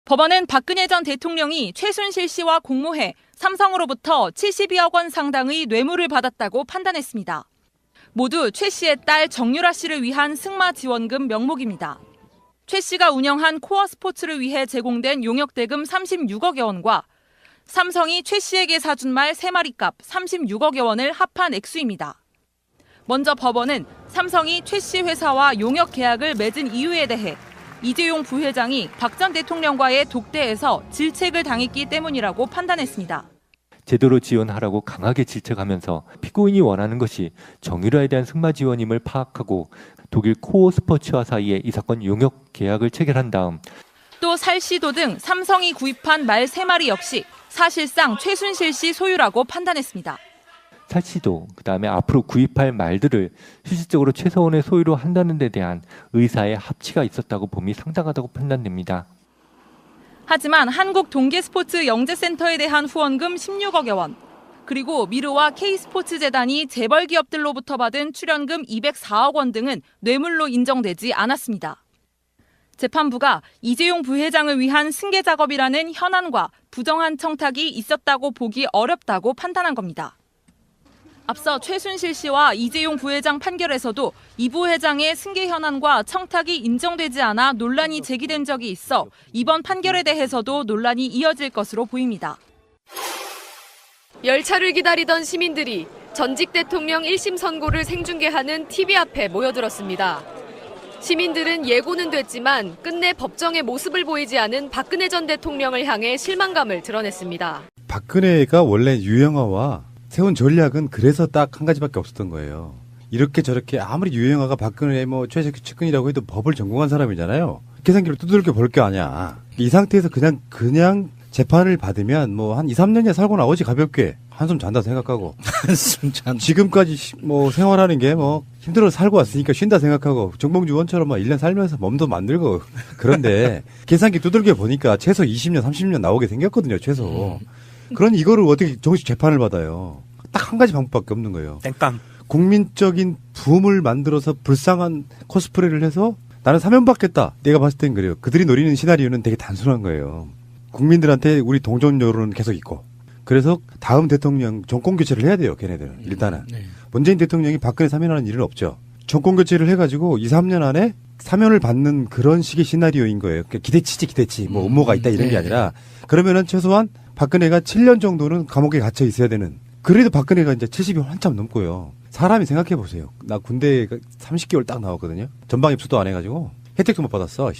법원은 박근혜 전 대통령이 최순실 씨와 공모해 삼성으로부터 72억 원 상당의 뇌물을 받았다고 판단했습니다. 모두 최 씨의 딸 정유라 씨를 위한 승마 지원금 명목입니다. 최 씨가 운영한 코어 스포츠를 위해 제공된 용역대금 36억여 원과 삼성이 최 씨에게 사준 말 3마리 값 36억여 원을 합한 액수입니다. 먼저 법원은 삼성이 최 씨 회사와 용역 계약을 맺은 이유에 대해 이재용 부회장이 박 전 대통령과의 독대에서 질책을 당했기 때문이라고 판단했습니다. 제대로 지원하라고 강하게 질책하면서 피고인이 원하는 것이 정유라에 대한 승마 지원임을 파악하고 독일 코어 스포츠와 사이에 이 사건 용역 계약을 체결한 다음 또 살시도 등 삼성이 구입한 말 3마리 역시 사실상 최순실 씨 소유라고 판단했습니다. 살시도 그다음에 앞으로 구입할 말들을 실질적으로 최서원의 소유로 한다는 데 대한 의사의 합치가 있었다고 봄이 상당하다고 판단됩니다. 하지만 한국동계스포츠 영재센터에 대한 후원금 16억여 원, 그리고 미르와 K스포츠재단이 재벌 기업들로부터 받은 출연금 204억 원 등은 뇌물로 인정되지 않았습니다. 재판부가 이재용 부회장을 위한 승계 작업이라는 현안과 부정한 청탁이 있었다고 보기 어렵다고 판단한 겁니다. 앞서 최순실 씨와 이재용 부회장 판결에서도 이 부회장의 승계 현안과 청탁이 인정되지 않아 논란이 제기된 적이 있어 이번 판결에 대해서도 논란이 이어질 것으로 보입니다. 열차를 기다리던 시민들이 전직 대통령 1심 선고를 생중계하는 TV 앞에 모여들었습니다. 시민들은 예고는 됐지만 끝내 법정의 모습을 보이지 않은 박근혜 전 대통령을 향해 실망감을 드러냈습니다. 박근혜가 원래 유영아와 세운 전략은 그래서 딱 한 가지밖에 없었던 거예요. 이렇게 저렇게 아무리 유영아가 박근혜 최측근이라고 해도 법을 전공한 사람이잖아요. 계산기를 두들겨 볼 게 아니야. 이 상태에서 그냥 재판을 받으면 뭐 한 2, 3년이야 살고 나오지 가볍게. 한숨 잔다 생각하고. 한숨 잔다. 지금까지 뭐 생활하는 게 뭐 힘들어서 살고 왔으니까 쉰다 생각하고 정봉주 의원처럼 막 1년 살면서 몸도 만들고. 그런데 계산기 두들겨 보니까 최소 20년, 30년 나오게 생겼거든요. 최소. 그러니 이거를 어떻게 정식 재판을 받아요. 딱 한 가지 방법밖에 없는 거예요. 땡깡. 국민적인 붐을 만들어서 불쌍한 코스프레를 해서 나는 사면 받겠다. 내가 봤을 땐 그래요. 그들이 노리는 시나리오는 되게 단순한 거예요. 국민들한테 우리 동정 여론은 계속 있고. 그래서 다음 대통령 정권 교체를 해야 돼요. 걔네들은. 일단은. 네. 문재인 대통령이 박근혜 사면하는 일은 없죠. 정권 교체를 해가지고 2, 3년 안에 사면을 받는 그런 식의 시나리오인 거예요. 기대치. 뭐 음모가 있다 이런 게 아니라 그러면은 최소한 박근혜가 7년 정도는 감옥에 갇혀 있어야 되는. 그래도 박근혜가 이제 70이 한참 넘고요. 사람이 생각해 보세요. 나 군대 30개월 딱 나왔거든요. 전방 입수도 안 해가지고 혜택도 못 받았어.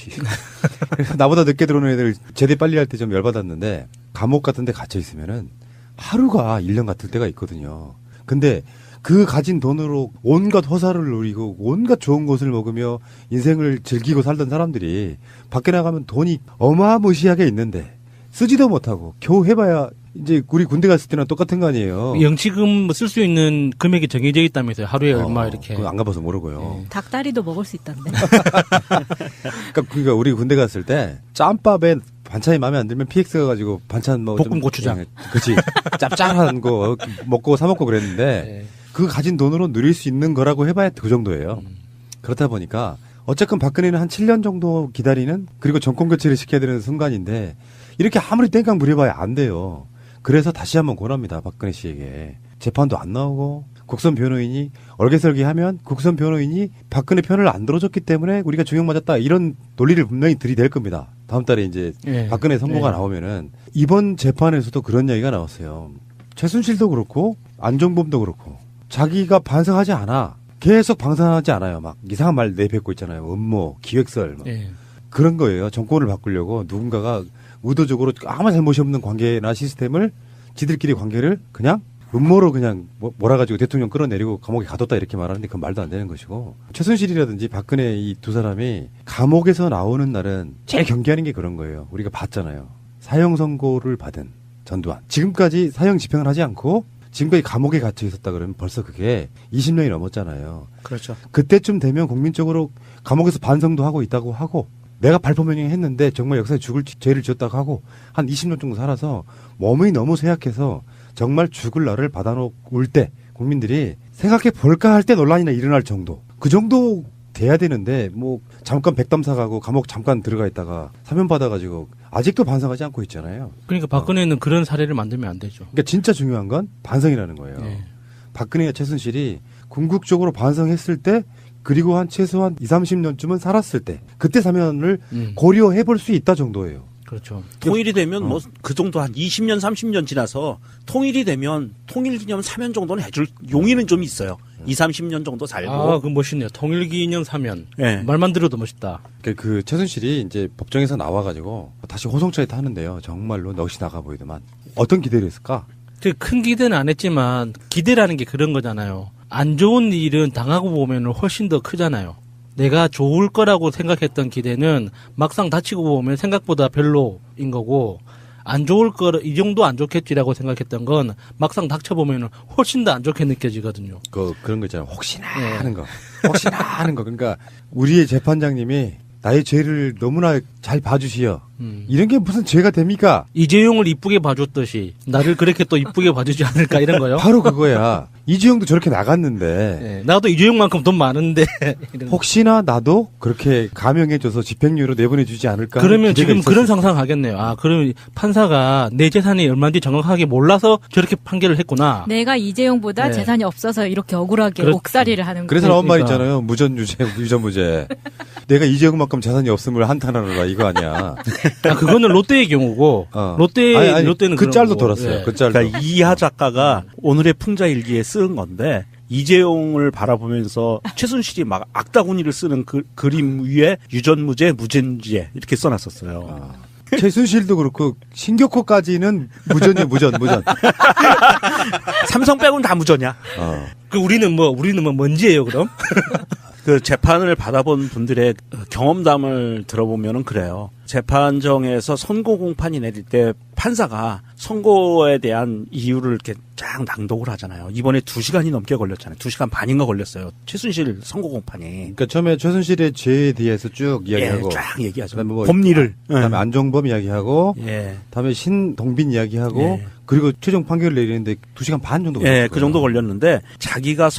나보다 늦게 들어오는 애들 제대 빨리 할 때 좀 열받았는데 감옥 같은 데 갇혀 있으면은 하루가 1년 같을 때가 있거든요. 근데 그 가진 돈으로 온갖 허사를 누리고 온갖 좋은 것을 먹으며 인생을 즐기고 살던 사람들이 밖에 나가면 돈이 어마무시하게 있는데 쓰지도 못하고 겨우 해봐야 이제 우리 군대 갔을 때랑 똑같은 거 아니에요. 영치금 쓸 수 있는 금액이 정해져 있다면서요. 하루에 얼마 이렇게. 안 가봐서 모르고요. 네. 닭다리도 먹을 수 있던데. 그러니까 우리 군대 갔을 때 짬밥에 반찬이 마음에 안 들면 PX 가가지고 반찬 뭐 볶음 고추장. 그렇지. 짭짤한 거 먹고 사 먹고 그랬는데 네. 그 가진 돈으로 누릴 수 있는 거라고 해봐야 그 정도예요. 그렇다 보니까 어쨌든 박근혜는 한 7년 정도 기다리는 그리고 정권 교체를 시켜야 되는 순간인데 이렇게 아무리 땡깡 부려봐야 안 돼요. 그래서 다시 한번 권합니다. 박근혜 씨에게. 재판도 안 나오고 국선 변호인이 얼개설계하면 국선 변호인이 박근혜 편을 안 들어줬기 때문에 우리가 중형 맞았다. 이런 논리를 분명히 들이댈 겁니다. 다음 달에 이제 네. 박근혜 선고가 나오면은 이번 재판에서도 그런 이야기가 나왔어요. 최순실도 그렇고 안종범도 그렇고 자기가 반성하지 않아. 계속 방산하지 않아요. 막 이상한 말 내뱉고 있잖아요. 음모, 기획설. 막. 네. 그런 거예요. 정권을 바꾸려고 누군가가 의도적으로 아무 잘못이 없는 관계나 시스템을 지들끼리 관계를 그냥 음모로 그냥 몰아가지고 대통령 끌어내리고 감옥에 가뒀다 이렇게 말하는데 그건 말도 안 되는 것이고 최순실이라든지 박근혜 이 두 사람이 감옥에서 나오는 날은 제일 경계하는 게 그런 거예요. 우리가 봤잖아요. 사형 선고를 받은 전두환. 지금까지 사형 집행을 하지 않고 지금까지 감옥에 gat혀 있었다 그러면 벌써 그게 20년이 넘었잖아요. 그렇죠. 그때쯤 되면 국민적으로 감옥에서 반성도 하고 있다고 하고 내가 발포명령 했는데 정말 역사에 죽을 죄를 지었다고 하고 한 20년 정도 살아서 몸이 너무 쇠약해서 정말 죽을 날을 받아놓을 때 국민들이 생각해 볼까 할 때 논란이나 일어날 정도 그 정도 돼야 되는데 뭐 잠깐 백담 사가고 감옥 잠깐 들어가 있다가 사면 받아가지고 아직도 반성하지 않고 있잖아요. 그러니까 박근혜는 그런 사례를 만들면 안 되죠. 그러니까 진짜 중요한 건 반성이라는 거예요. 네. 박근혜와 최순실이 궁극적으로 반성했을 때 그리고 한 최소한 20, 30년쯤은 살았을 때 그때 사면을 고려해 볼 수 있다 정도예요. 그렇죠. 통일이 되면 뭐 그 정도 한 20년, 30년 지나서 통일이 되면 통일기념 사면 정도는 해줄 용의는 좀 있어요. 20, 30년 정도 살고. 아, 그 멋있네요. 통일기념 사면. 네. 말만 들어도 멋있다. 그 최순실이 이제 법정에서 나와가지고 다시 호송차에 타는데요. 정말로 넋이 나가 보이더만. 어떤 기대를 했을까? 큰 기대는 안 했지만 기대라는 게 그런 거잖아요. 안 좋은 일은 당하고 보면 훨씬 더 크잖아요. 내가 좋을 거라고 생각했던 기대는 막상 다치고 보면 생각보다 별로인 거고, 안 좋을 거라, 이 정도 안 좋겠지라고 생각했던 건 막상 닥쳐보면 훨씬 더 안 좋게 느껴지거든요. 그런 거 있잖아요. 혹시나 네. 하는 거. 혹시나 하는 거. 그러니까 우리의 재판장님이 나의 죄를 너무나 잘 봐주시어. 이런 게 무슨 죄가 됩니까? 이재용을 이쁘게 봐줬듯이 나를 그렇게 또 이쁘게 봐주지 않을까 이런 거요. 바로 그거야. 이재용도 저렇게 나갔는데 네, 나도 이재용만큼 돈 많은데 이런 거. 혹시나 나도 그렇게 감형해줘서 집행유예로 내보내주지 않을까? 그러면 기대가 지금 있었을 그런 상상 하겠네요. 아, 그러면 판사가 내 재산이 얼마인지 정확하게 몰라서 저렇게 판결을 했구나. 내가 이재용보다 네. 재산이 없어서 이렇게 억울하게 그렇- 옥살이를 하는 그래서 거예요. 나온 말 그러니까. 있잖아요. 무전유죄, 유전무죄. 내가 이재용만큼 자산이 없음을 한탄하노라 이거 아니야. 아, 그거는 롯데의 경우고 어. 롯데는 그 그런 짤도 거고. 돌았어요. 예. 그 짤도. 그러니까 이하 작가가 오늘의 풍자일기에 쓴 건데 이재용을 바라보면서 최순실이 막 악다구니를 쓰는 그림 위에 유전무죄, 무전무죄 이렇게 써놨었어요. 최순실도 그렇고 신격호까지는 무전. 삼성 빼고는 다 무전이야. 그 우리는 뭔지예요, 그럼? 그 재판을 받아본 분들의 경험담을 들어보면은 그래요. 재판정에서 선고 공판이 내릴 때 판사가 선고에 대한 이유를 이렇게 쫙 낭독을 하잖아요. 이번에 2시간이 넘게 걸렸잖아요. 2시간 반인가 걸렸어요. 최순실 선고 공판이. 그러니까 처음에 최순실의 죄에 대해서 쭉 이야기하고, 예, 쫙 얘기하죠. 그다음에 뭐 법리를. 그다음에 안종범 이야기하고, 예. 다음에 신동빈 이야기하고, 예. 그리고 최종 판결을 내리는데 2시간 반 정도 걸렸어요. 예, 그 정도 걸렸는데 자기가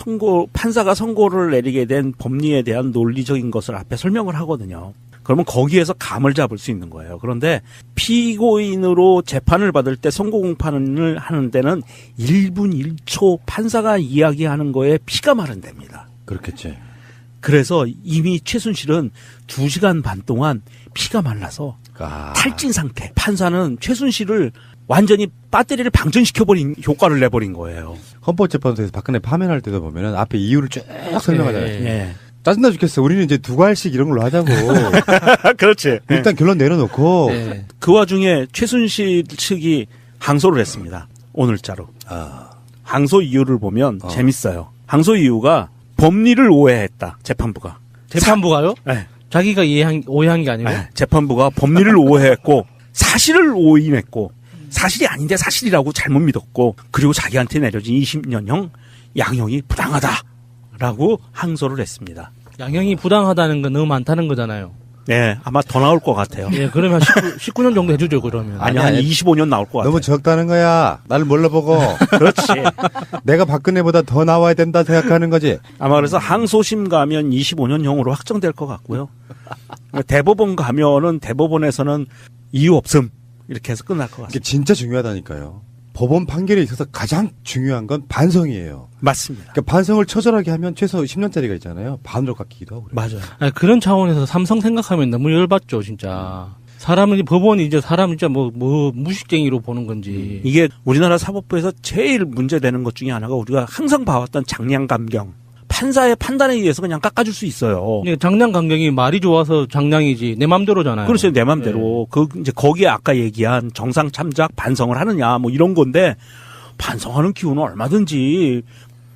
판사가 선고를 내리게 된 법리에 대한 논리적인 것을 앞에 설명을 하거든요. 그러면 거기에서 감을 잡을 수 있는 거예요. 그런데 피고인으로 재판을 받을 때 선고 공판을 하는 데는 1분 1초 판사가 이야기하는 거에 피가 마른답니다. 그렇겠지. 그래서 이미 최순실은 2시간 반 동안 피가 말라서 아. 탈진 상태. 판사는 최순실을 완전히 배터리를 방전시켜버린 효과를 내버린 거예요. 헌법재판소에서 박근혜 파면할 때도 보면은 앞에 이유를 쭉 설명하잖아요. 예. 예. 짜증나 죽겠어. 우리는 이제 2갈씩 이런 걸로 하자고. 그렇지. 일단 결론 내려놓고. 예. 그 와중에 최순실 측이 항소를 했습니다. 오늘자로. 항소 이유를 보면 재밌어요. 항소 이유가 법리를 오해했다. 재판부가. 재판부가요? 네. 자기가 오해한 게 아니고? 네. 재판부가 법리를 오해했고 사실을 오인했고 사실이 아닌데 사실이라고 잘못 믿었고 그리고 자기한테 내려진 20년형 양형이 부당하다라고 항소를 했습니다. 양형이 부당하다는 건 너무 많다는 거잖아요. 네, 아마 더 나올 것 같아요. 예, 그러면 19년 정도 해주죠, 그러면. 아니, 한 25년 나올 것 같아요. 너무 적다는 거야. 나를 뭘로 보고. 그렇지. 내가 박근혜보다 더 나와야 된다 생각하는 거지. 아마 그래서 항소심 가면 25년형으로 확정될 것 같고요. 대법원 가면은 대법원에서는 이유 없음 이렇게 해서 끝날 것 이게 같습니다. 진짜 중요하다니까요. 법원 판결에 있어서 가장 중요한 건 반성이에요. 맞습니다. 그러니까 반성을 처절하게 하면 최소 10년짜리가 있잖아요. 반으로 깎이기도 하고. 그래요. 맞아요. 아니, 그런 차원에서 삼성 생각하면 너무 열받죠, 진짜. 법원이 이제 사람 진짜 뭐 무식쟁이로 보는 건지. 이게 우리나라 사법부에서 제일 문제되는 것 중에 하나가 우리가 항상 봐왔던 장량감경. 판사의 판단에 의해서 그냥 깎아줄 수 있어요. 그러니까 장량 강경이 말이 좋아서 장량이지 내 맘대로잖아요. 그렇죠. 내 맘대로. 이제 거기에 아까 얘기한 정상 참작 반성을 하느냐 뭐 이런 건데 반성하는 기운은 얼마든지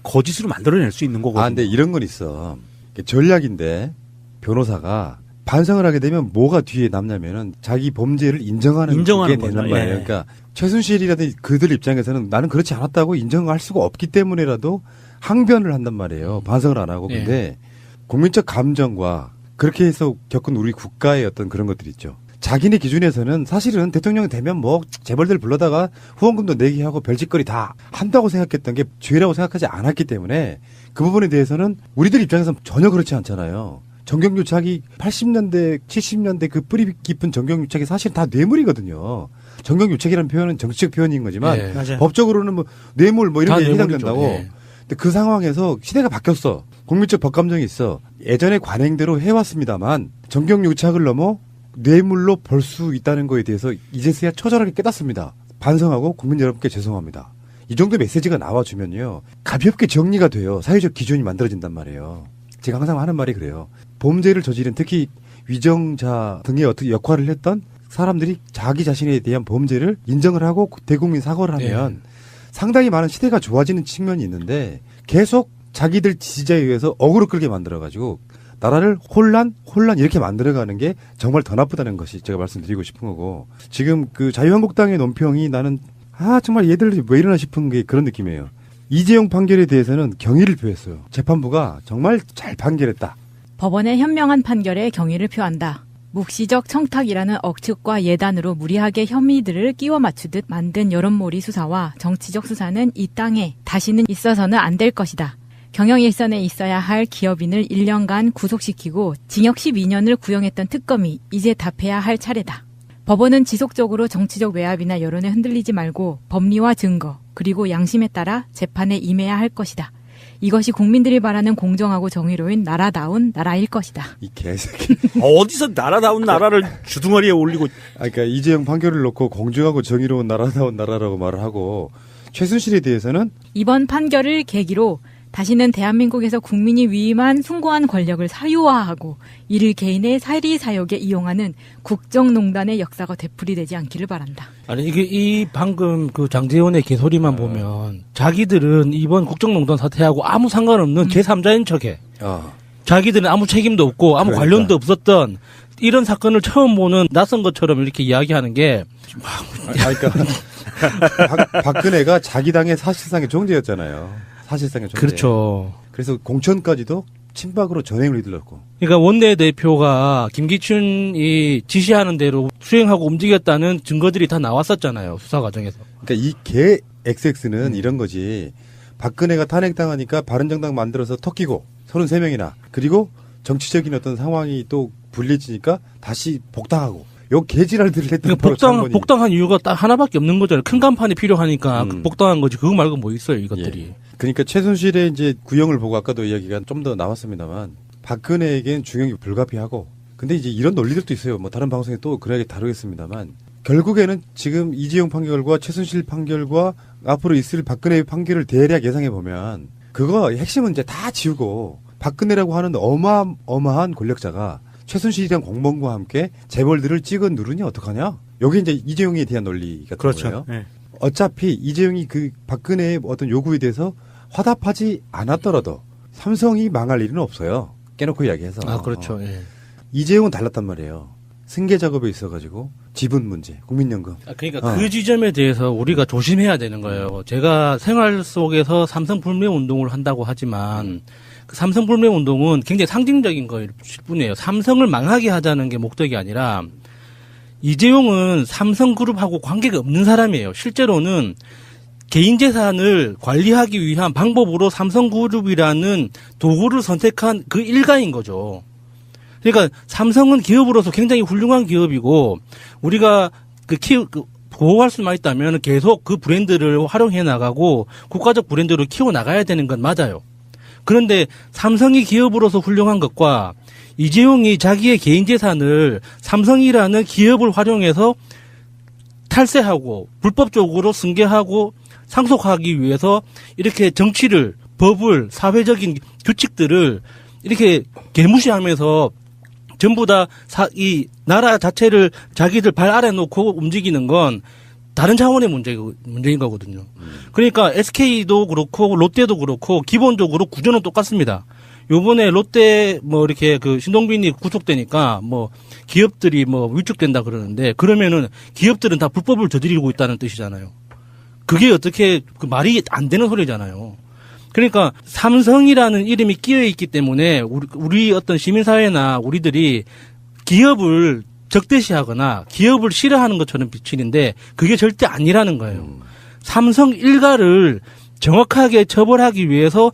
거짓으로 만들어낼 수 있는 거거든요. 아, 근데 이런 건 있어. 이게 전략인데 변호사가 반성을 하게 되면 뭐가 뒤에 남냐면은 자기 범죄를 인정하는 게 인정하는 되는 거죠. 말이에요. 예. 그러니까 최순실이라든지 그들 입장에서는 나는 그렇지 않았다고 인정할 수가 없기 때문에라도 항변을 한단 말이에요. 반성을 안 하고. 예. 근데 국민적 감정과 그렇게 해서 겪은 우리 국가의 어떤 그런 것들 있죠. 자기네 기준에서는 사실은 대통령이 되면 뭐 재벌들 불러다가 후원금도 내게 하고 별짓거리 다 한다고 생각했던 게 죄라고 생각하지 않았기 때문에 그 부분에 대해서는 우리들 입장에서는 전혀 그렇지 않잖아요. 정경유착이 80년대, 70년대 그 뿌리 깊은 정경유착이 사실 다 뇌물이거든요. 정경유착이라는 표현은 정치적 표현인 거지만 예. 맞아요. 법적으로는 뭐 뇌물 뭐 이런 다 게 뇌물이죠. 해당된다고. 예. 근데 그 상황에서 시대가 바뀌었어. 국민적 법감정이 있어. 예전의 관행대로 해왔습니다만 정경유착을 넘어 뇌물로 벌 수 있다는 거에 대해서 이제서야 처절하게 깨닫습니다. 반성하고 국민 여러분께 죄송합니다. 이 정도 메시지가 나와주면요. 가볍게 정리가 돼요. 사회적 기준이 만들어진단 말이에요. 제가 항상 하는 말이 그래요. 범죄를 저지른 특히 위정자 등의 어떻게 역할을 했던 사람들이 자기 자신에 대한 범죄를 인정을 하고 대국민 사과를 하면 상당히 많은 시대가 좋아지는 측면이 있는데 계속 자기들 지지자에 의해서 어그로 끌게 만들어가지고 나라를 혼란 이렇게 만들어가는 게 정말 더 나쁘다는 것이 제가 말씀드리고 싶은 거고 지금 그 자유한국당의 논평이 나는 정말 얘들 왜 이러나 싶은 게 그런 느낌이에요. 이재용 판결에 대해서는 경의를 표했어요. 재판부가 정말 잘 판결했다. 법원의 현명한 판결에 경의를 표한다. 묵시적 청탁이라는 억측과 예단으로 무리하게 혐의들을 끼워 맞추듯 만든 여론몰이 수사와 정치적 수사는 이 땅에 다시는 있어서는 안 될 것이다. 경영 일선에 있어야 할 기업인을 1년간 구속시키고 징역 12년을 구형했던 특검이 이제 답해야 할 차례다. 법원은 지속적으로 정치적 외압이나 여론에 흔들리지 말고 법리와 증거 그리고 양심에 따라 재판에 임해야 할 것이다. 이것이 국민들이 바라는 공정하고 정의로운 나라다운 나라일 것이다. 이 개새끼. 어디서 나라다운 나라를 주둥아리에 올리고 그러니까 이재용 판결을 놓고 공정하고 정의로운 나라다운 나라라고 말을 하고 최순실에 대해서는 이번 판결을 계기로 다시는 대한민국에서 국민이 위임한 숭고한 권력을 사유화하고 이를 개인의 사리사욕에 이용하는 국정농단의 역사가 되풀이되지 않기를 바란다. 아니 이게 이 방금 그 장제원의 개소리만 보면 자기들은 이번 국정농단 사태하고 아무 상관없는 제3자인 척해. 자기들은 아무 책임도 없고 아무 그러니까. 관련도 없었던 이런 사건을 처음 보는 낯선 것처럼 이렇게 이야기하는 게 그러니까 박근혜가 자기 당의 사실상의 존재였잖아요. 사실상의 존재. 그렇죠. 그래서 공천까지도 친박으로 전횡을 휘둘렀고. 그러니까 원내대표가 김기춘이 지시하는 대로 수행하고 움직였다는 증거들이 다 나왔었잖아요. 수사 과정에서. 그러니까 이 개 XX는 이런 거지. 박근혜가 탄핵당하니까 바른정당 만들어서 턱기고 33명이나 그리고 정치적인 어떤 상황이 또 불리해지니까 다시 복당하고 요 개지랄들을 했던 그러니까 복당한 이유가 딱 하나밖에 없는 거잖아요. 큰 간판이 필요하니까 복당한 거지. 그거 말고 뭐 있어요, 이것들이. 예. 그러니까 최순실의 이제 구형을 보고 아까도 이야기가 좀 더 나왔습니다만 박근혜에겐 중형이 불가피하고 근데 이제 이런 논리들도 있어요. 뭐 다른 방송에 또 그래야 다루겠습니다만 결국에는 지금 이재용 판결과 최순실 판결과 앞으로 있을 박근혜의 판결을 대략 예상해 보면 그거 핵심은 이제 다 지우고 박근혜라고 하는 어마어마한 권력자가 최순실이란 공범과 함께 재벌들을 찍어 누르니 어떡하냐? 여기 이제 이재용에 대한 논리 같은 그렇죠. 거예요. 네. 어차피 이재용이 그 박근혜의 어떤 요구에 대해서 화답하지 않았더라도 삼성이 망할 일은 없어요. 깨놓고 이야기해서. 아, 그렇죠. 예. 이재용은 달랐단 말이에요. 승계 작업에 있어가지고 지분 문제, 국민연금. 그러니까 그 지점에 대해서 우리가 조심해야 되는 거예요. 제가 생활 속에서 삼성 불매 운동을 한다고 하지만 그 삼성 불매 운동은 굉장히 상징적인 거일 뿐이에요. 삼성을 망하게 하자는 게 목적이 아니라 이재용은 삼성그룹하고 관계가 없는 사람이에요. 실제로는 개인 재산을 관리하기 위한 방법으로 삼성그룹이라는 도구를 선택한 그 일가인 거죠. 그러니까 삼성은 기업으로서 굉장히 훌륭한 기업이고 우리가 보호할 수만 있다면 계속 그 브랜드를 활용해 나가고 국가적 브랜드로 키워 나가야 되는 건 맞아요. 그런데 삼성이 기업으로서 훌륭한 것과 이재용이 자기의 개인 재산을 삼성이라는 기업을 활용해서 탈세하고 불법적으로 승계하고 상속하기 위해서 이렇게 정치를, 법을, 사회적인 규칙들을 이렇게 개무시하면서 전부 다 이 나라 자체를 자기들 발 아래 놓고 움직이는 건 다른 차원의 문제인 거거든요. 그러니까 SK도 그렇고 롯데도 그렇고 기본적으로 구조는 똑같습니다. 요번에 롯데 이렇게 그 신동빈이 구속되니까 기업들이 위축된다 그러는데 그러면은 기업들은 다 불법을 저지르고 있다는 뜻이잖아요. 그게 어떻게 그 말이 안 되는 소리잖아요. 그러니까 삼성이라는 이름이 끼어 있기 때문에 우리 어떤 시민사회나 우리들이 기업을 적대시하거나 기업을 싫어하는 것처럼 비치는데 그게 절대 아니라는 거예요. 삼성 일가를 정확하게 처벌하기 위해서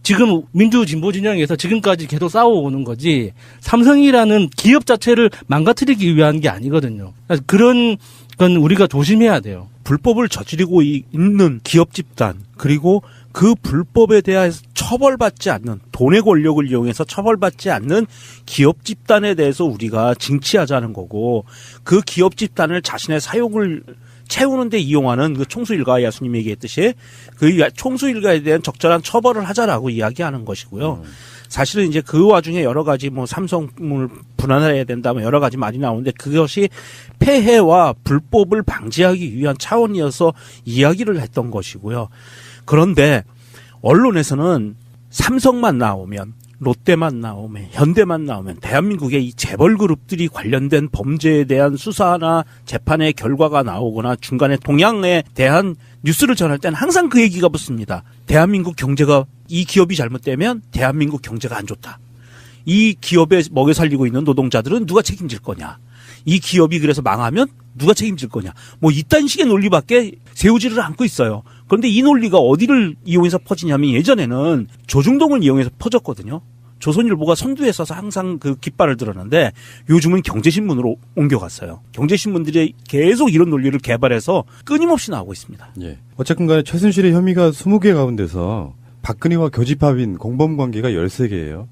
지금 민주진보 진영에서 지금까지 계속 싸워오는 거지 삼성이라는 기업 자체를 망가뜨리기 위한 게 아니거든요. 그런 건 우리가 조심해야 돼요. 불법을 저지르고 있는 기업 집단 그리고 그 불법에 대해서 처벌받지 않는 돈의 권력을 이용해서 처벌받지 않는 기업 집단에 대해서 우리가 징치하자는 거고 그 기업 집단을 자신의 사욕을 채우는 데 이용하는 그 총수일가 야수님이 얘기했듯이 그 총수일가에 대한 적절한 처벌을 하자라고 이야기하는 것이고요. 사실은 이제 그 와중에 여러 가지 뭐 삼성을 분할해야 된다 뭐 여러 가지 말이 나오는데 그것이 폐해와 불법을 방지하기 위한 차원이어서 이야기를 했던 것이고요. 그런데 언론에서는 삼성만 나오면 롯데만 나오면 현대만 나오면 대한민국의 이 재벌 그룹들이 관련된 범죄에 대한 수사나 재판의 결과가 나오거나 중간에 동향에 대한 뉴스를 전할 때는 항상 그 얘기가 붙습니다. 대한민국 경제가 이 기업이 잘못되면 대한민국 경제가 안 좋다. 이 기업에 먹여 살리고 있는 노동자들은 누가 책임질 거냐. 이 기업이 그래서 망하면 누가 책임질 거냐. 뭐 이딴 식의 논리밖에 세우지를 않고 있어요. 그런데 이 논리가 어디를 이용해서 퍼지냐면 예전에는 조중동을 이용해서 퍼졌거든요. 조선일보가 선두에 서서 항상 그 깃발을 들었는데 요즘은 경제신문으로 옮겨갔어요. 경제신문들이 계속 이런 논리를 개발해서 끊임없이 나오고 있습니다. 예. 어쨌든 간에 최순실의 혐의가 20개 가운데서 박근혜와 교집합인 공범관계가 13개예요.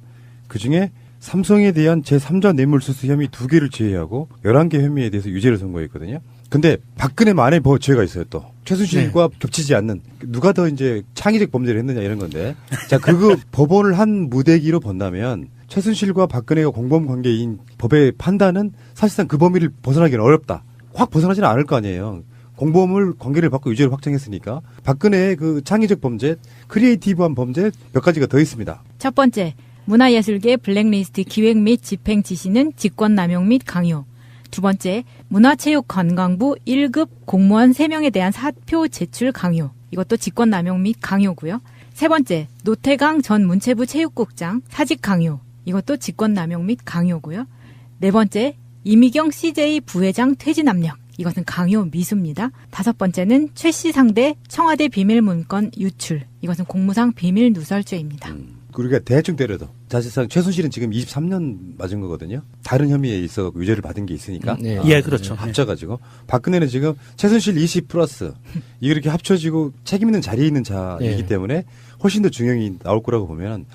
그중에 삼성에 대한 제3자 뇌물수수 혐의 2개를 제외하고 11개 혐의에 대해서 유죄를 선고했거든요. 근데 박근혜만의 죄가 있어요 또. 최순실과 겹치지 않는 누가 더 이제 창의적 범죄를 했느냐 이런 건데 자 그거 법원을 한 무대기로 본다면 최순실과 박근혜가 공범 관계인 법의 판단은 사실상 그 범위를 벗어나기는 어렵다. 확 벗어나지는 않을 거 아니에요. 공범을 관계를 받고 유죄를 확정했으니까 박근혜의 그 창의적 범죄, 크리에이티브한 범죄 몇 가지가 더 있습니다. 첫 번째, 문화예술계 블랙리스트 기획 및 집행 지시는 직권남용 및 강요. 두 번째, 문화체육관광부 1급 공무원 3명에 대한 사표 제출 강요. 이것도 직권남용 및 강요고요. 세 번째, 노태강 전 문체부 체육국장 사직 강요. 이것도 직권남용 및 강요고요. 네 번째, 이미경 CJ 부회장 퇴진 압력. 이것은 강요 미수입니다. 다섯 번째는 최 씨 상대 청와대 비밀 문건 유출. 이것은 공무상 비밀 누설죄입니다. 우리가 대충 때려도 사실상 최순실은 지금 23년 맞은 거거든요. 다른 혐의에 있어 유죄를 받은 게 있으니까. 네. 예, 그렇죠. 합쳐가지고 박근혜는 지금 최순실 20 플러스 이렇게 합쳐지고 책임 있는 자리에 있는 자이기 때문에 훨씬 더 중형이 나올 거라고 보면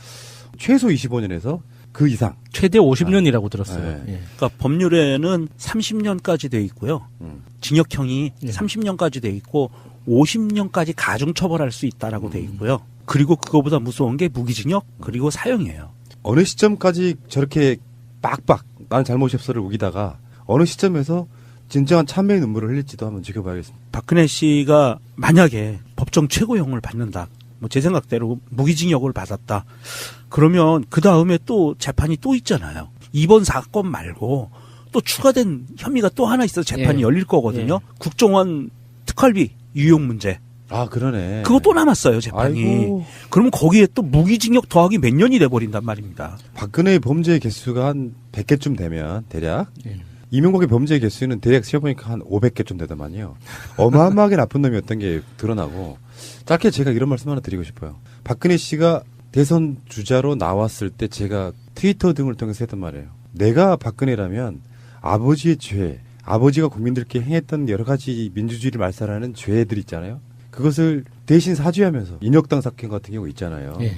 최소 25년에서 그 이상. 최대 50년이라고 들었어요. 네. 예. 그러니까 법률에는 30년까지 돼 있고요. 징역형이 예. 30년까지 돼 있고 50년까지 가중 처벌할 수 있다라고 돼 있고요. 그리고 그거보다 무서운 게 무기징역 그리고 사형이에요. 어느 시점까지 저렇게 빡빡 나는 잘못이 없어를 우기다가 어느 시점에서 진정한 참회의 눈물을 흘릴지도 한번 지켜봐야겠습니다. 박근혜 씨가 만약에 법정 최고형을 받는다. 뭐 제 생각대로 무기징역을 받았다. 그러면 그 다음에 또 재판이 또 있잖아요. 이번 사건 말고 또 추가된 혐의가 또 하나 있어서 재판이 예. 열릴 거거든요. 국정원 특활비 유용 문제. 아 그러네. 그거 또 남았어요, 재판이. 아이고. 그러면 거기에 또 무기징역 더하기 몇 년이 돼버린단 말입니다. 박근혜의 범죄 개수가 한 100개쯤 되면 대략 예. 이명박의 범죄 개수는 대략 세어보니까 한 500개쯤 되더만요. 어마어마하게 나쁜 놈이었던 게 드러나고 짧게 제가 이런 말씀 하나 드리고 싶어요. 박근혜 씨가 대선 주자로 나왔을 때 제가 트위터 등을 통해서 했던 말이에요. 내가 박근혜라면 아버지의 죄, 아버지가 국민들께 행했던 여러 가지 민주주의를 말살하는 죄들 있잖아요. 그것을 대신 사죄하면서 인혁당 사건 같은 경우 있잖아요. 예.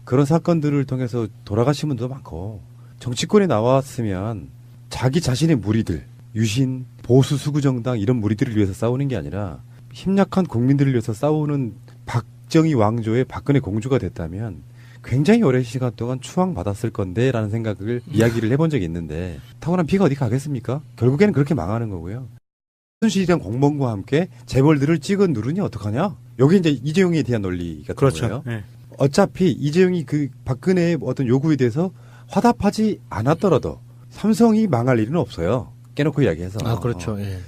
그런 사건들을 통해서 돌아가신 분도 많고 정치권에 나왔으면 자기 자신의 무리들, 유신, 보수 수구정당 이런 무리들을 위해서 싸우는 게 아니라 힘약한 국민들을 위해서 싸우는 박정희 왕조의 박근혜 공주가 됐다면 굉장히 오랜 시간 동안 추앙받았을 건데 라는 생각을 이야기를 해본 적이 있는데 타고난 피가 어디 가겠습니까? 결국에는 그렇게 망하는 거고요. 최순실이란 공범과 함께 재벌들을 찍어 누르니 어떡하냐? 여기 이제 이재용에 대한 논리 같은 거예요. 네. 어차피 이재용이 그 박근혜의 어떤 요구에 대해서 화답하지 않았더라도 삼성이 망할 일은 없어요. 깨놓고 이야기해서. 아, 그렇죠. 예.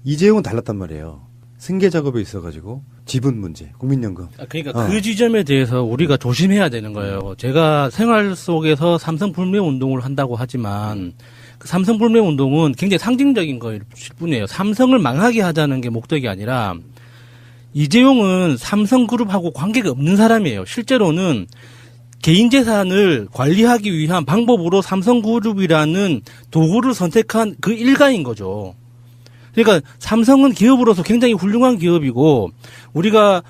이재용은 달랐단 말이에요. 승계 작업에 있어가지고 지분 문제, 국민연금. 그러니까 그 지점에 대해서 우리가 조심해야 되는 거예요. 제가 생활 속에서 삼성 불매 운동을 한다고 하지만 그 삼성 불매 운동은 굉장히 상징적인 거일 뿐이에요. 삼성을 망하게 하자는 게 목적이 아니라 이재용은 삼성그룹하고 관계가 없는 사람이에요. 실제로는 개인 재산을 관리하기 위한 방법으로 삼성그룹이라는 도구를 선택한 그 일가인 거죠. 그러니까 삼성은 기업으로서 굉장히 훌륭한 기업이고 우리가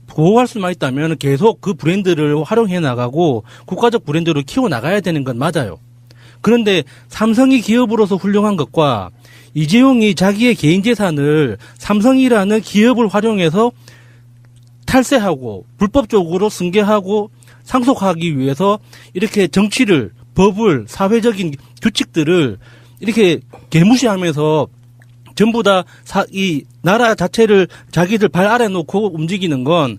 보호할 수만 있다면 계속 그 브랜드를 활용해 나가고 국가적 브랜드로 키워 나가야 되는 건 맞아요. 그런데 삼성이 기업으로서 훌륭한 것과 이재용이 자기의 개인 재산을 삼성이라는 기업을 활용해서 탈세하고 불법적으로 승계하고 상속하기 위해서 이렇게 정치를, 법을, 사회적인 규칙들을 이렇게 개무시하면서 전부 다 이 나라 자체를 자기들 발 아래 놓고 움직이는 건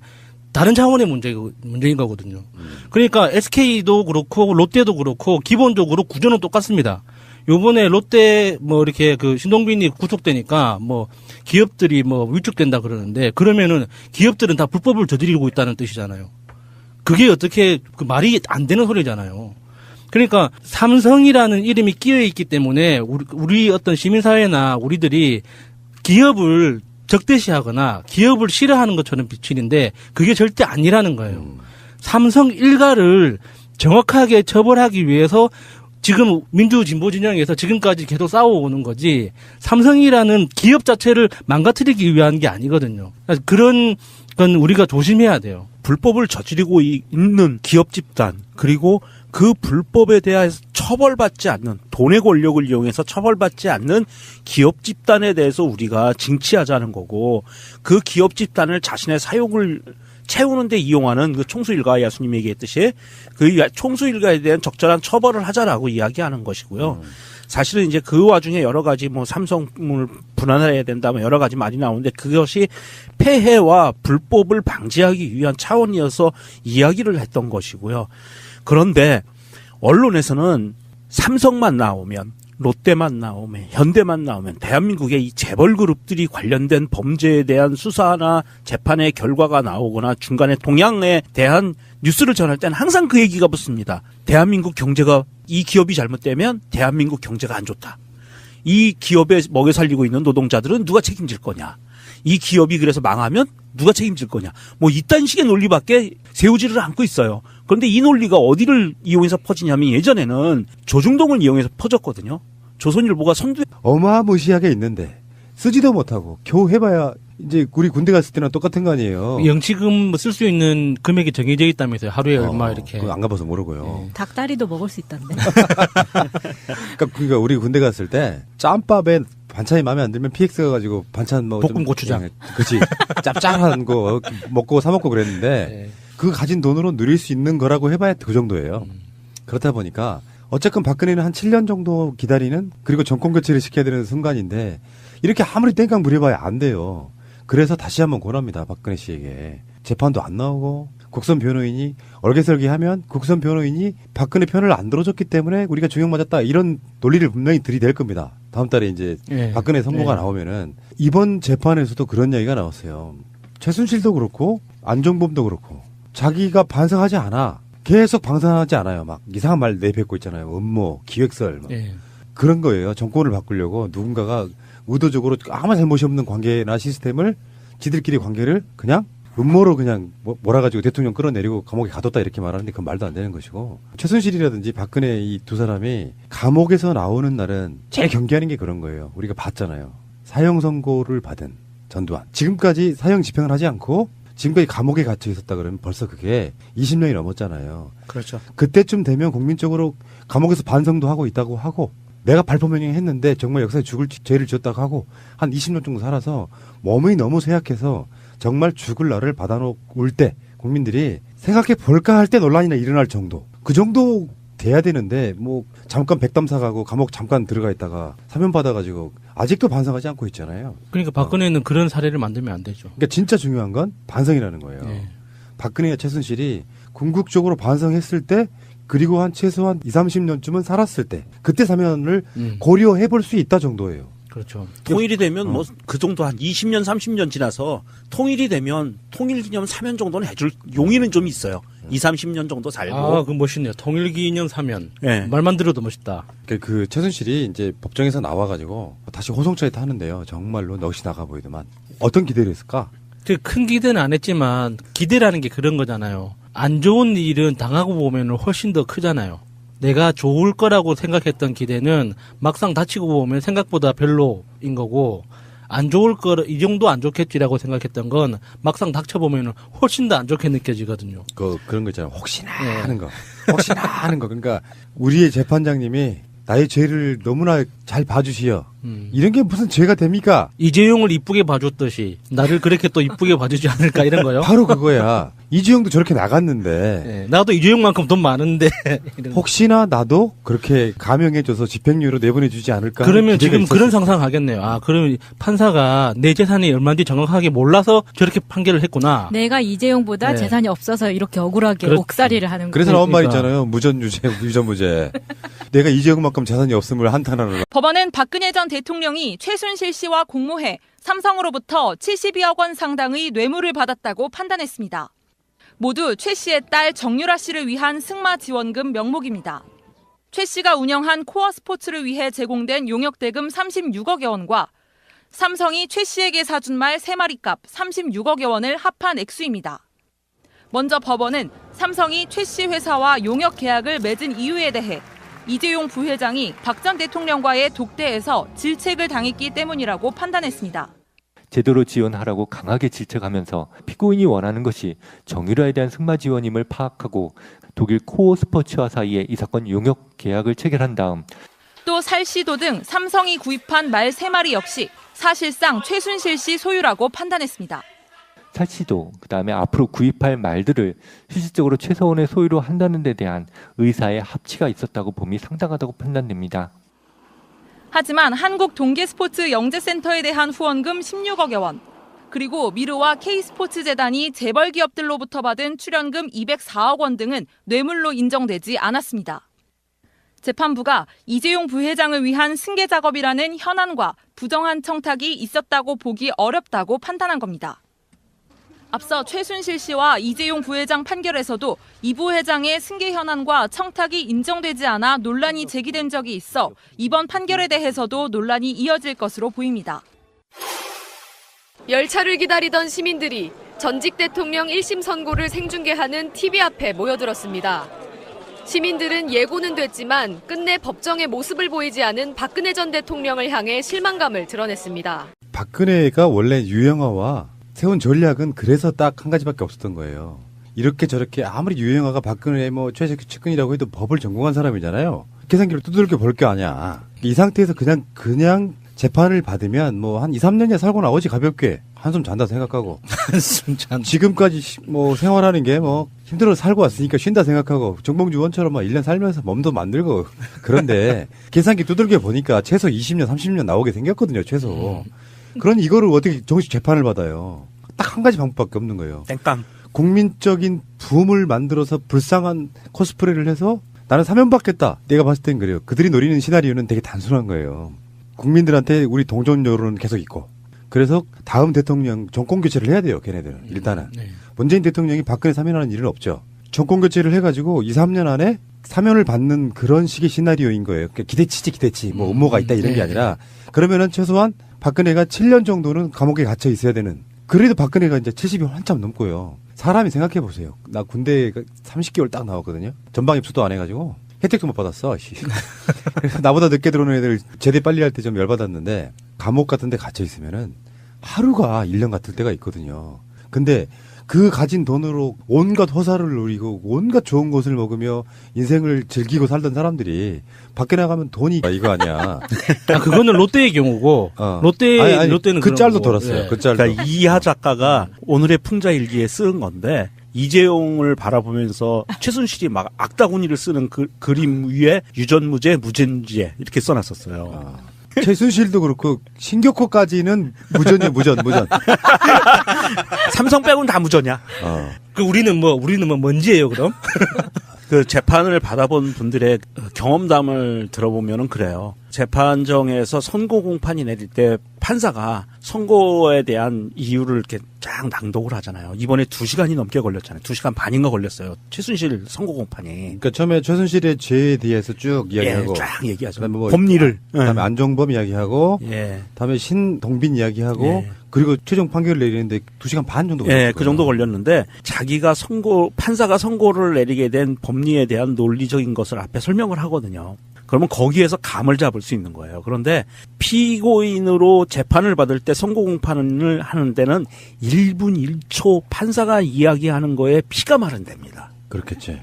다른 차원의 문제인 거거든요. 그러니까 SK도 그렇고 롯데도 그렇고 기본적으로 구조는 똑같습니다. 요번에 롯데 이렇게 신동빈이 구속되니까 기업들이 위축된다 그러는데 그러면은 기업들은 다 불법을 저지르고 있다는 뜻이잖아요. 그게 어떻게 말이 안 되는 소리잖아요. 그러니까 삼성이라는 이름이 끼어 있기 때문에 우리 어떤 시민사회나 우리들이 기업을 적대시하거나 기업을 싫어하는 것처럼 비치는데 그게 절대 아니라는 거예요. 삼성 일가를 정확하게 처벌하기 위해서 지금 민주진보 진영에서 지금까지 계속 싸워오는 거지 삼성이라는 기업 자체를 망가뜨리기 위한 게 아니거든요. 그런 건 우리가 조심해야 돼요. 불법을 저지르고 있는 기업 집단 그리고 그 불법에 대해서 처벌받지 않는 돈의 권력을 이용해서 처벌받지 않는 기업 집단에 대해서 우리가 징치하자는 거고 그 기업 집단을 자신의 사욕을 채우는 데 이용하는 그 총수일가 야수님이 얘기했듯이 그 총수일가에 대한 적절한 처벌을 하자라고 이야기하는 것이고요. 사실은 이제 그 와중에 여러 가지 삼성을 분할해야 된다 여러 가지 말이 나오는데 그것이 폐해와 불법을 방지하기 위한 차원이어서 이야기를 했던 것이고요. 그런데 언론에서는 삼성만 나오면 롯데만 나오면 현대만 나오면 대한민국의 이 재벌 그룹들이 관련된 범죄에 대한 수사나 재판의 결과가 나오거나 중간에 동향에 대한 뉴스를 전할 때는 항상 그 얘기가 붙습니다. 대한민국 경제가 이 기업이 잘못되면 대한민국 경제가 안 좋다. 이 기업에 먹여 살리고 있는 노동자들은 누가 책임질 거냐. 이 기업이 그래서 망하면 누가 책임질 거냐. 이딴 식의 논리밖에 세우지를 않고 있어요. 그런데 이 논리가 어디를 이용해서 퍼지냐면 예전에는 조중동을 이용해서 퍼졌거든요. 조선일보가 선두 어마무시하게 있는데 쓰지도 못하고 겨우 해봐야 이제 우리 군대 갔을 때랑 똑같은 거 아니에요. 영치금 쓸 수 있는 금액이 정해져 있다면서요. 하루에 얼마 이렇게. 그거 안 가봐서 모르고요. 닭다리도 먹을 수 있던데. 그러니까 우리 군대 갔을 때 짬밥에 반찬이 마음에 안 들면 PX 가가지고 반찬 볶음 고추장. 그렇지. 짭짤한 거 먹고 사 먹고 그랬는데 네. 그 가진 돈으로 누릴 수 있는 거라고 해봐야 그 정도예요. 그렇다 보니까 어쨌건 박근혜는 한 7년 정도 기다리는 그리고 정권 교체를 시켜야 되는 순간인데 이렇게 아무리 땡깡 부려봐야 안 돼요. 그래서 다시 한번 권합니다. 박근혜 씨에게. 재판도 안 나오고 국선 변호인이 얼개설기하면 국선 변호인이 박근혜 편을 안 들어줬기 때문에 우리가 중형 맞았다 이런 논리를 분명히 들이댈 겁니다. 다음 달에 이제 박근혜 선고가 나오면은 이번 재판에서도 그런 이야기가 나왔어요. 최순실도 그렇고 안종범도 그렇고 자기가 반성하지 않아. 계속 방송하지 않아요. 막 이상한 말 내뱉고 있잖아요. 음모, 기획설 그런 거예요. 정권을 바꾸려고 누군가가 의도적으로 아무 잘못이 없는 관계나 시스템을 지들끼리 관계를 그냥 음모로 그냥 몰아가지고 대통령 끌어내리고 감옥에 가뒀다 이렇게 말하는데 그건 말도 안 되는 것이고 최순실이라든지 박근혜 이 두 사람이 감옥에서 나오는 날은 제일 경계하는 게 그런 거예요. 우리가 봤잖아요. 사형 선고를 받은 전두환. 지금까지 사형 집행을 하지 않고 지금까지 감옥에 갇혀 있었다 그러면 벌써 그게 20년이 넘었잖아요. 그렇죠. 그때쯤 되면 국민적으로 감옥에서 반성도 하고 있다고 하고 내가 발포명령했는데 정말 역사에 죽을 죄를 지었다고 하고 한 20년 정도 살아서 몸이 너무 쇠약해서 정말 죽을 날을 받아놓을 때 국민들이 생각해 볼까 할 때 논란이나 일어날 정도 그 정도 돼야 되는데 잠깐 백담사 가고 감옥 잠깐 들어가 있다가 사면 받아가지고 아직도 반성하지 않고 있잖아요. 그러니까 박근혜는 그런 사례를 만들면 안 되죠. 그러니까 진짜 중요한 건 반성이라는 거예요. 박근혜와 최순실이 궁극적으로 반성했을 때 그리고 한 최소한 20-30년쯤은 살았을 때 그때 사면을 고려해 볼 수 있다 정도예요. 그렇죠. 통일이 되면 그 정도 한 20년, 30년 지나서 통일이 되면 통일기념 사면 정도는 해줄 용의는 좀 있어요. 20-30년 정도 살고. 그 멋있네요. 통일기념 사면. 네. 말만 들어도 멋있다. 그 최순실이 이제 법정에서 나와가지고 다시 호송차에 타는데요. 정말로 넋이 나가 보이더만. 어떤 기대를 했을까? 큰 기대는 안 했지만 기대라는 게 그런 거잖아요. 안 좋은 일은 당하고 보면 훨씬 더 크잖아요. 내가 좋을 거라고 생각했던 기대는 막상 다치고 보면 생각보다 별로인 거고, 안 좋을 거, 이 정도 안 좋겠지라고 생각했던 건 막상 닥쳐보면 훨씬 더 안 좋게 느껴지거든요. 그런 거 있잖아요. 혹시나 네. 하는 거. 혹시나 하는 거. 그러니까 우리의 재판장님이 나의 죄를 너무나 잘 봐주시어. 이런 게 무슨 죄가 됩니까? 이재용을 이쁘게 봐줬듯이 나를 그렇게 또 이쁘게 봐주지 않을까 이런 거요? 바로 그거야. 이주영도 저렇게 나갔는데 네, 나도 이재용만큼 돈 많은데 이런 거. 혹시나 나도 그렇게 감형해줘서 집행유예로 내보내주지 않을까? 그러면 기대가 지금 있었어요. 그런 상상하겠네요. 아, 그러면 판사가 내 재산이 얼마인지 정확하게 몰라서 저렇게 판결을 했구나. 내가 이재용보다 네. 재산이 없어서 이렇게 억울하게 그렇- 옥살이를 하는 그래서 거예요. 나온 말 그러니까. 있잖아요. 무전유죄, 유전무죄. 내가 이재용만큼 재산이 없음을 한탄하는. 법원은 박근혜 전 대통령이 최순실 씨와 공모해 삼성으로부터 72억 원 상당의 뇌물을 받았다고 판단했습니다. 모두 최 씨의 딸 정유라 씨를 위한 승마 지원금 명목입니다. 최 씨가 운영한 코어 스포츠를 위해 제공된 용역대금 36억여 원과 삼성이 최 씨에게 사준 말 3마리 값 36억여 원을 합한 액수입니다. 먼저 법원은 삼성이 최 씨 회사와 용역 계약을 맺은 이유에 대해 이재용 부회장이 박 전 대통령과의 독대에서 질책을 당했기 때문이라고 판단했습니다. 제대로 지원하라고 강하게 질책하면서 피고인이 원하는 것이 정유라에 대한 승마 지원임을 파악하고 독일 코어 스포츠와 사이에 이 사건 용역 계약을 체결한 다음 또 살시도 등 삼성이 구입한 말 3마리 역시 사실상 최순실 씨 소유라고 판단했습니다. 살시도 그다음에 앞으로 구입할 말들을 실질적으로 최서원의 소유로 한다는 데 대한 의사의 합치가 있었다고 봄이 상당하다고 판단됩니다. 하지만 한국 동계스포츠 영재센터에 대한 후원금 16억여 원, 그리고 미르와 K스포츠재단이 재벌 기업들로부터 받은 출연금 204억 원 등은 뇌물로 인정되지 않았습니다. 재판부가 이재용 부회장을 위한 승계 작업이라는 현안과 부정한 청탁이 있었다고 보기 어렵다고 판단한 겁니다. 앞서 최순실 씨와 이재용 부회장 판결에서도 이 부회장의 승계 현안과 청탁이 인정되지 않아 논란이 제기된 적이 있어 이번 판결에 대해서도 논란이 이어질 것으로 보입니다. 열차를 기다리던 시민들이 전직 대통령 1심 선고를 생중계하는 TV 앞에 모여들었습니다. 시민들은 예고는 됐지만 끝내 법정의 모습을 보이지 않은 박근혜 전 대통령을 향해 실망감을 드러냈습니다. 박근혜가 원래 유영아와 세운 전략은 그래서 딱 한 가지밖에 없었던 거예요. 이렇게 저렇게 아무리 유영아가 박근혜 최측근이라고 해도 법을 전공한 사람이잖아요. 계산기를 두들겨 볼 게 아니야. 이 상태에서 그냥 재판을 받으면 뭐 한 2, 3년이야 살고 나오지 가볍게. 한숨 잔다 생각하고. 지금까지 뭐 생활하는 게 뭐 힘들어서 살고 왔으니까 쉰다 생각하고 정봉주 의원처럼 막 1년 살면서 몸도 만들고 그런데 계산기 두들겨 보니까 최소 20년, 30년 나오게 생겼거든요. 최소. 그러니 이거를 어떻게 정식 재판을 받아요. 딱 한 가지 방법밖에 없는 거예요. 땡깡. 국민적인 붐을 만들어서 불쌍한 코스프레를 해서 나는 사면 받겠다. 내가 봤을 땐 그래요. 그들이 노리는 시나리오는 되게 단순한 거예요. 국민들한테 우리 동정 여론은 계속 있고. 그래서 다음 대통령 정권 교체를 해야 돼요. 걔네들은. 일단은. 네. 문재인 대통령이 박근혜 사면하는 일은 없죠. 정권 교체를 해가지고 2, 3년 안에 사면을 받는 그런 식의 시나리오인 거예요. 그러니까 기대치지. 뭐 음모가 있다 이런 게 아니라 그러면은 최소한 박근혜가 7년 정도는 감옥에 갇혀 있어야 되는. 그래도 박근혜가 이제 70이 한참 넘고요. 사람이 생각해 보세요. 나 군대 30개월 딱 나왔거든요. 전방 입수도 안 해가지고 혜택도 못 받았어. 그래서 나보다 늦게 들어오는 애들 제대 빨리 할 때 좀 열받았는데 감옥 같은 데 갇혀 있으면은 하루가 1년 같을 때가 있거든요. 근데 그 가진 돈으로 온갖 호사를 누리고 온갖 좋은 것을 먹으며 인생을 즐기고 살던 사람들이 밖에 나가면 돈이 이거 아니야. 아, 그거는 롯데의 경우고 롯데는 그 그런 짤도 거고. 돌았어요. 예. 그 짤도. 그러니까 이하 작가가 오늘의 풍자일기에 쓴 건데 이재용을 바라보면서 최순실이 막 악다구니를 쓰는 그 그림 위에 유전무죄, 무전죄 이렇게 써놨었어요. 최순실도 그렇고 신격호까지는 무전. 삼성 빼고는 다 무전이야. 그 우리는 뭔지예요, 그럼? 그 재판을 받아본 분들의 경험담을 들어보면은 그래요. 재판정에서 선고 공판이 내릴 때 판사가 선고에 대한 이유를 이렇게 쫙 낭독을 하잖아요. 이번에 2시간이 넘게 걸렸잖아요. 2시간 반인가 걸렸어요. 최순실 선고 공판이. 그러니까 처음에 최순실의 죄에 대해서 쭉 이야기하고, 예, 쫙 얘기하죠. 그다음에 뭐 법리를. 그다음에 안종범 이야기하고, 예. 다음에 신동빈 이야기하고, 예. 그리고 최종 판결을 내리는데 2시간 반 정도 걸렸어요. 예, 그 정도 걸렸는데 자기가 판사가 선고를 내리게 된 법리에 대한 논리적인 것을 앞에 설명을 하거든요. 그러면 거기에서 감을 잡을 수 있는 거예요. 그런데 피고인으로 재판을 받을 때 선고 공판을 하는 데는 1분 1초 판사가 이야기하는 거에 피가 마른답니다. 그렇겠지.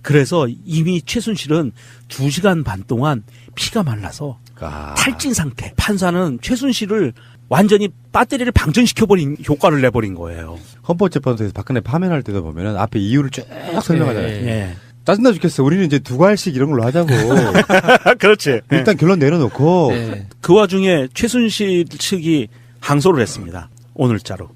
그래서 이미 최순실은 2시간 반 동안 피가 말라서 아. 탈진 상태. 판사는 최순실을 완전히 배터리를 방전시켜버린 효과를 내버린 거예요. 헌법재판소에서 박근혜 파면할 때도 보면은 앞에 이유를 쭉 설명하잖아요. 예. 짜증나 죽겠어. 우리는 이제 2갈씩 이런 걸로 하자고. 그렇지. 일단 결론 내려놓고. 네. 그 와중에 최순실 측이 항소를 했습니다. 오늘자로.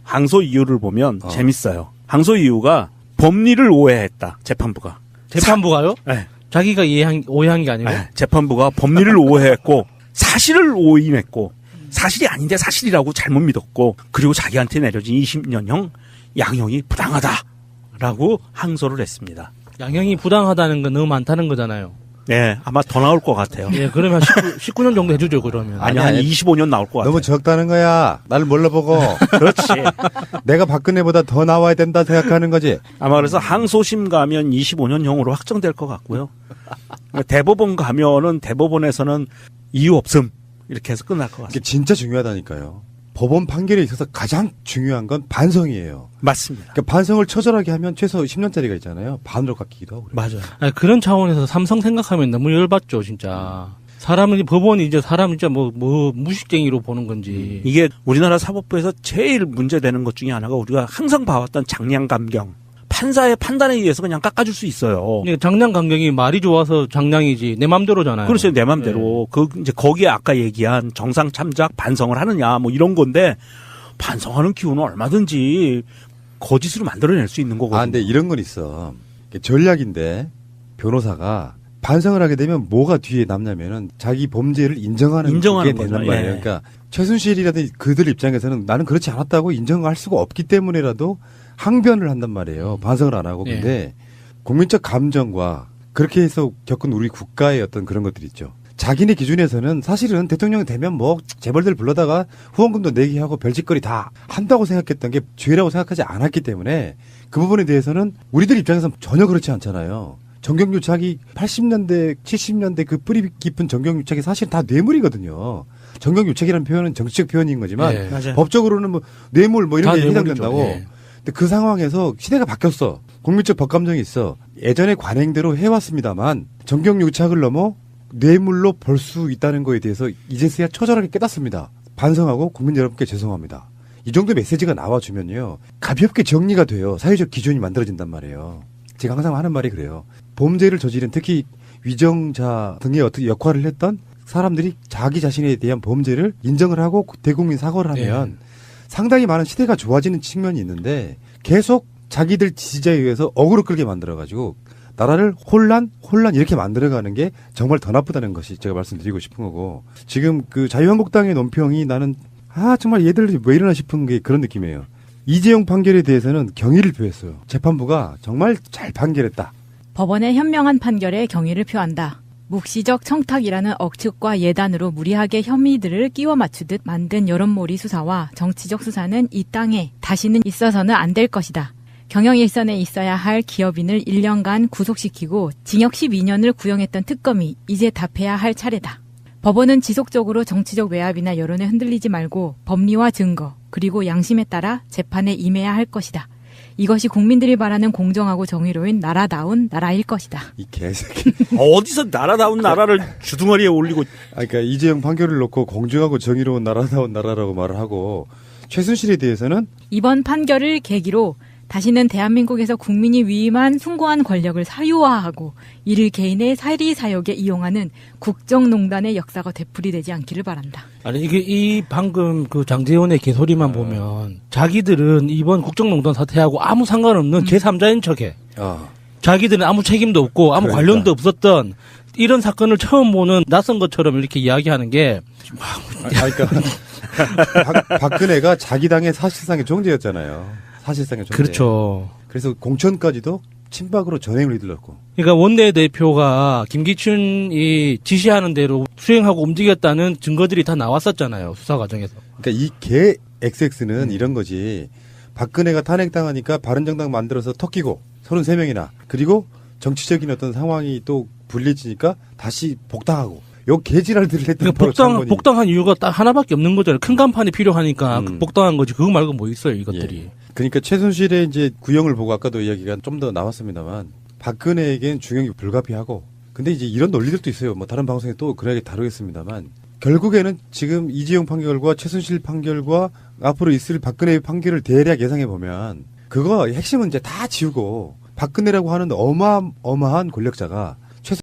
항소 이유를 보면 재밌어요. 항소 이유가 법리를 오해했다. 재판부가. 재판부가요? 네. 자기가 오해한 게 아니고? 네. 재판부가 법리를 오해했고 사실을 오인했고 사실이 아닌데 사실이라고 잘못 믿었고 그리고 자기한테 내려진 20년형 양형이 부당하다라고 항소를 했습니다. 양형이 부당하다는 건 너무 많다는 거잖아요. 네, 아마 더 나올 것 같아요. 예, 그러면 19년 정도 해주죠, 그러면. 아니, 한 25년 나올 것 같아요. 너무 적다는 거야. 나를 몰라보고. 그렇지. 내가 박근혜보다 더 나와야 된다 생각하는 거지. 아마 그래서 항소심 가면 25년형으로 확정될 것 같고요. 대법원 가면은 대법원에서는 이유 없음 이렇게 해서 끝날 것 이게 같습니다. 진짜 중요하다니까요. 법원 판결에 있어서 가장 중요한 건 반성이에요. 맞습니다. 그러니까 반성을 처절하게 하면 최소 10년짜리가 있잖아요. 반으로 깎이기도 하고. 그래요. 맞아요. 아니, 그런 차원에서 삼성 생각하면 너무 열받죠, 진짜. 법원이 이제 사람 진짜 뭐 무식쟁이로 보는 건지. 이게 우리나라 사법부에서 제일 문제되는 것 중에 하나가 우리가 항상 봐왔던 장량감경. 판사의 판단에 의해서 그냥 깎아줄 수 있어요. 장량 강경이 말이 좋아서 장량이지 내 맘대로잖아요. 그렇죠. 내 맘대로. 이제 거기에 아까 얘기한 정상 참작 반성을 하느냐 뭐 이런 건데 반성하는 기운은 얼마든지 거짓으로 만들어낼 수 있는 거거든요. 아, 근데 이런 건 있어. 전략인데 변호사가 반성을 하게 되면 뭐가 뒤에 남냐면은 자기 범죄를 인정하는 게 거죠. 되는 말이에요. 예. 그러니까 최순실이라든지 그들 입장에서는 나는 그렇지 않았다고 인정할 수가 없기 때문에라도 항변을 한단 말이에요. 반성을 안 하고. 근데 국민적 감정과 그렇게 해서 겪은 우리 국가의 어떤 그런 것들이 있죠. 자기네 기준에서는 사실은 대통령이 되면 뭐 재벌들 불러다가 후원금도 내게 하고 별짓거리 다 한다고 생각했던 게 죄라고 생각하지 않았기 때문에 그 부분에 대해서는 우리들 입장에서는 전혀 그렇지 않잖아요. 정경유착이 80년대, 70년대 그 뿌리 깊은 정경유착이 사실 다 뇌물이거든요. 정경유착이라는 표현은 정치적 표현인 거지만 네. 맞아요. 법적으로는 뭐 뇌물 뭐 이런 게 해당된다고. 네. 근데 그 상황에서 시대가 바뀌었어. 국민적 법감정이 있어. 예전의 관행대로 해왔습니다만 정경유착을 넘어 뇌물로 벌 수 있다는 거에 대해서 이제서야 처절하게 깨닫습니다. 반성하고 국민 여러분께 죄송합니다. 이 정도 메시지가 나와주면요. 가볍게 정리가 돼요. 사회적 기준이 만들어진단 말이에요. 제가 항상 하는 말이 그래요. 범죄를 저지른 특히 위정자 등의 어떻게 역할을 했던 사람들이 자기 자신에 대한 범죄를 인정을 하고 대국민 사과를 하면 상당히 많은 시대가 좋아지는 측면이 있는데 계속 자기들 지지자에 의해서 어그로 끌게 만들어가지고 나라를 혼란 이렇게 만들어가는 게 정말 더 나쁘다는 것이 제가 말씀드리고 싶은 거고 지금 그 자유한국당의 논평이 나는 정말 얘들 왜 이러나 싶은 게 그런 느낌이에요. 이재용 판결에 대해서는 경의를 표했어요. 재판부가 정말 잘 판결했다. 법원의 현명한 판결에 경의를 표한다. 묵시적 청탁이라는 억측과 예단으로 무리하게 혐의들을 끼워 맞추듯 만든 여론몰이 수사와 정치적 수사는 이 땅에 다시는 있어서는 안 될 것이다. 경영일선에 있어야 할 기업인을 1년간 구속시키고 징역 12년을 구형했던 특검이 이제 답해야 할 차례다. 법원은 지속적으로 정치적 외압이나 여론에 흔들리지 말고 법리와 증거 그리고 양심에 따라 재판에 임해야 할 것이다. 이것이 국민들이 바라는 공정하고 정의로운 나라다운 나라일 것이다. 이 개새끼. 어디서 나라다운 나라를 주둥아리에 올리고. 그러니까 이재용 판결을 놓고 공정하고 정의로운 나라다운 나라라고 말을 하고 최순실에 대해서는 이번 판결을 계기로 다시는 대한민국에서 국민이 위임한 숭고한 권력을 사유화하고 이를 개인의 사리사욕에 이용하는 국정농단의 역사가 되풀이되지 않기를 바란다. 아니 이 방금 그 장제원의 개소리만 보면 자기들은 이번 국정농단 사태하고 아무 상관없는 제3자인 척해. 자기들은 아무 책임도 없고 아무 그러니까. 관련도 없었던 이런 사건을 처음 보는 낯선 것처럼 이렇게 이야기하는 게 그러니까 박근혜가 자기 당의 사실상의 존재였잖아요. 사실상의 존재. 그렇죠. 그래서 공천까지도 친박으로 전횡을 휘둘렀고. 그러니까 원내대표가 김기춘이 지시하는 대로 수행하고 움직였다는 증거들이 다 나왔었잖아요. 수사 과정에서. 그러니까 이 개 XX는 이런 거지. 박근혜가 탄핵당하니까 바른정당 만들어서 턱끼고 33명이나 그리고 정치적인 어떤 상황이 또 불리해지니까 다시 복당하고 요 개지랄들을 했던 그러니까 복당한 이유가 딱 하나밖에 없는 거잖아요. 큰 간판이 필요하니까 복당한 거지. 그거 말고 뭐 있어요, 이것들이. 예. 그러니까 최순실의 이제 구형을 보고 아까도 이야기가 좀 더 나왔습니다만 박근혜에겐 중형이 불가피하고 근데 이제 이런 논리들도 있어요. 뭐 다른 방송에 또 그래야 다루겠습니다만 결국에는 지금 이재용 판결과 최순실 판결과 앞으로 있을 박근혜의 판결을 대략 예상해 보면 그거 핵심은 이제 다 지우고 박근혜라고 하는 어마어마한 권력자가